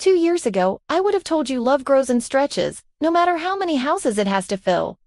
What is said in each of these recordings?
2 years ago, I would have told you love grows and stretches, no matter how many houses it has to fill.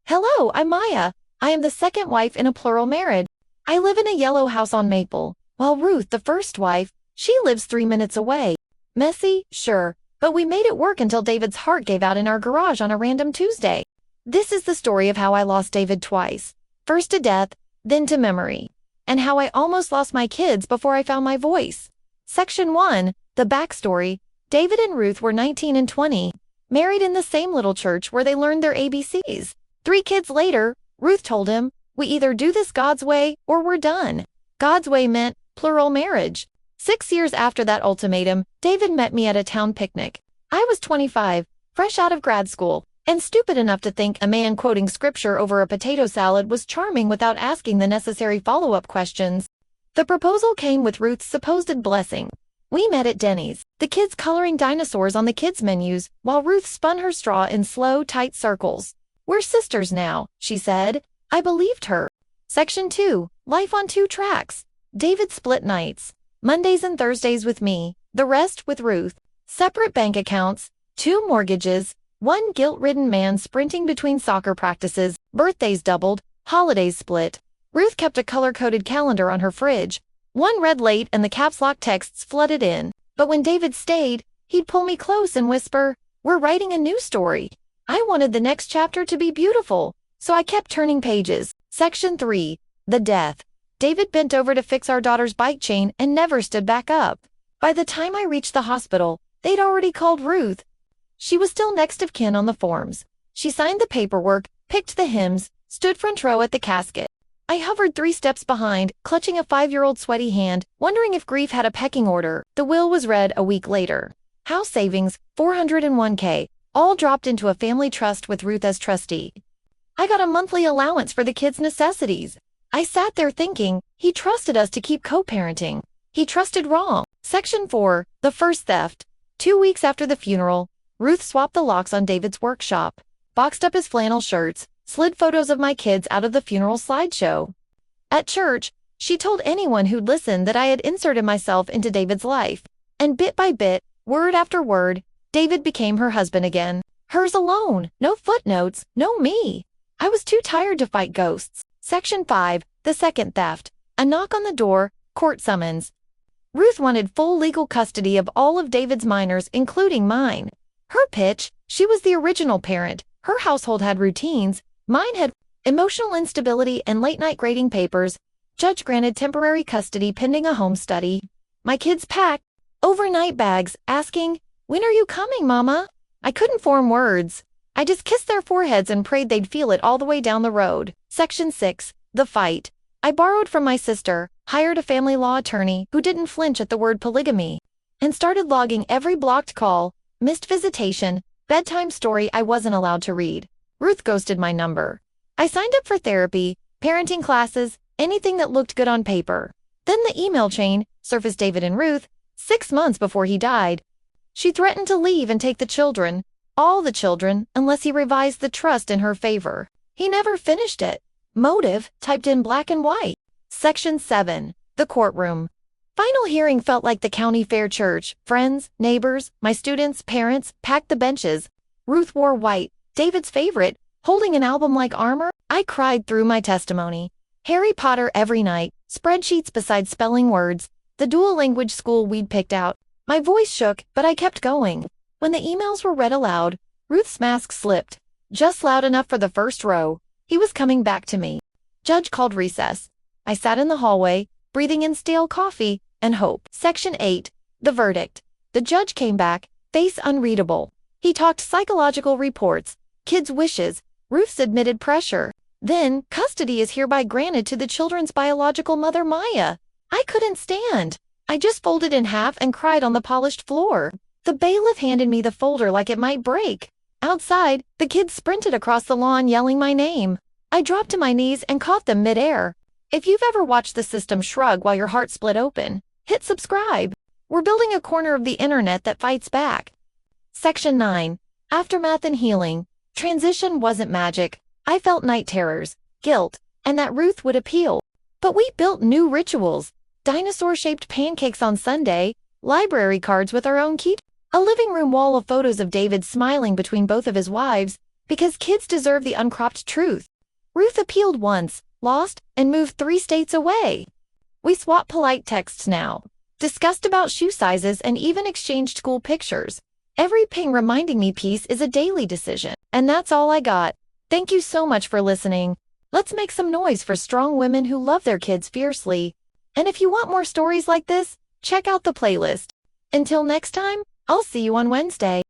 Hello, I'm Maya. I am the second wife in a plural marriage. I live in a yellow house on Maple, while Ruth, the first wife, she lives 3 minutes away. Messy, sure, but we made it work until David's heart gave out in our garage on a random Tuesday. This is the story of how I lost David twice. First to death, then to memory. And how I almost lost my kids before I found my voice. Section 1, the backstory. David and Ruth were 19 and 20, married in the same little church where they learned their ABCs. 3 kids later, Ruth told him, "We either do this God's way or we're done." God's way meant plural marriage. 6 years after that ultimatum, David met me at a town picnic. I was 25, fresh out of grad school, and stupid enough to think a man quoting scripture over a potato salad was charming without asking the necessary follow-up questions. The proposal came with Ruth's supposed blessing. We met at Denny's, the kids coloring dinosaurs on the kids' menus, while Ruth spun her straw in slow, tight circles. "We're sisters now," she said. I believed her. Section 2, life on 2 tracks. David split nights, Mondays and Thursdays with me, the rest with Ruth. Separate bank accounts, 2 mortgages, 1 guilt-ridden man sprinting between soccer practices, birthdays doubled, holidays split. Ruth kept a color-coded calendar on her fridge. 1 read late and the caps lock texts flooded in. But when David stayed, he'd pull me close and whisper, "We're writing a new story." I wanted the next chapter to be beautiful, so I kept turning pages. Section 3, the death. David bent over to fix our daughter's bike chain and never stood back up. By the time I reached the hospital, they'd already called Ruth. She was still next of kin on the forms. She signed the paperwork, picked the hymns, stood front row at the casket. I hovered 3 steps behind, clutching a 5-year-old sweaty hand, wondering if grief had a pecking order. The will was read a week later. House savings, $401K, all dropped into a family trust with Ruth as trustee. I got a monthly allowance for the kids' necessities. I sat there thinking, he trusted us to keep co-parenting. He trusted wrong. Section 4, the first theft. 2 weeks after the funeral, Ruth swapped the locks on David's workshop, boxed up his flannel shirts, slid photos of my kids out of the funeral slideshow. At church, she told anyone who'd listen that I had inserted myself into David's life. And bit by bit, word after word, David became her husband again. Hers alone, no footnotes, no me. I was too tired to fight ghosts. Section 5, the second theft. A knock on the door, court summons. Ruth wanted full legal custody of all of David's minors, including mine. Her pitch, she was the original parent. Her household had routines. Mine had emotional instability and late-night grading papers. Judge granted temporary custody pending a home study. My kids packed overnight bags, asking, "When are you coming, Mama?" I couldn't form words. I just kissed their foreheads and prayed they'd feel it all the way down the road. Section 6, the fight. I borrowed from my sister, hired a family law attorney who didn't flinch at the word polygamy, and started logging every blocked call, missed visitation, bedtime story I wasn't allowed to read. Ruth ghosted my number. I signed up for therapy, parenting classes, anything that looked good on paper. Then the email chain surfaced David and Ruth, 6 months before he died. She threatened to leave and take the children, all the children, unless he revised the trust in her favor. He never finished it. Motive, typed in black and white. Section 7, the courtroom. Final hearing felt like the county fair church. Friends, neighbors, my students, parents, packed the benches. Ruth wore white, David's favorite, holding an album like armor. I cried through my testimony. Harry Potter every night, spreadsheets beside spelling words, the dual language school we'd picked out. My voice shook, but I kept going. When the emails were read aloud, Ruth's mask slipped, just loud enough for the first row. He was coming back to me. Judge called recess. I sat in the hallway, breathing in stale coffee and hope. Section 8, the verdict. The judge came back, face unreadable. He talked psychological reports, kids' wishes, Ruth's admitted pressure. Then, custody is hereby granted to the children's biological mother, Maya. I couldn't stand. I just folded in half and cried on the polished floor. The bailiff handed me the folder like it might break. Outside, the kids sprinted across the lawn yelling my name. I dropped to my knees and caught them midair. If you've ever watched the system shrug while your heart split open, hit subscribe. We're building a corner of the internet that fights back. Section 9, aftermath and healing. Transition wasn't magic. I felt night terrors, guilt, and that Ruth would appeal. But we built new rituals. Dinosaur-shaped pancakes on Sunday, library cards with our own key. A living room wall of photos of David smiling between both of his wives, because kids deserve the uncropped truth. Ruth appealed once, lost, and moved 3 states away. We swap polite texts now, discussed about shoe sizes and even exchanged school pictures. Every ping reminding me peace is a daily decision. And that's all I got. Thank you so much for listening. Let's make some noise for strong women who love their kids fiercely. And if you want more stories like this, check out the playlist. Until next time, I'll see you on Wednesday.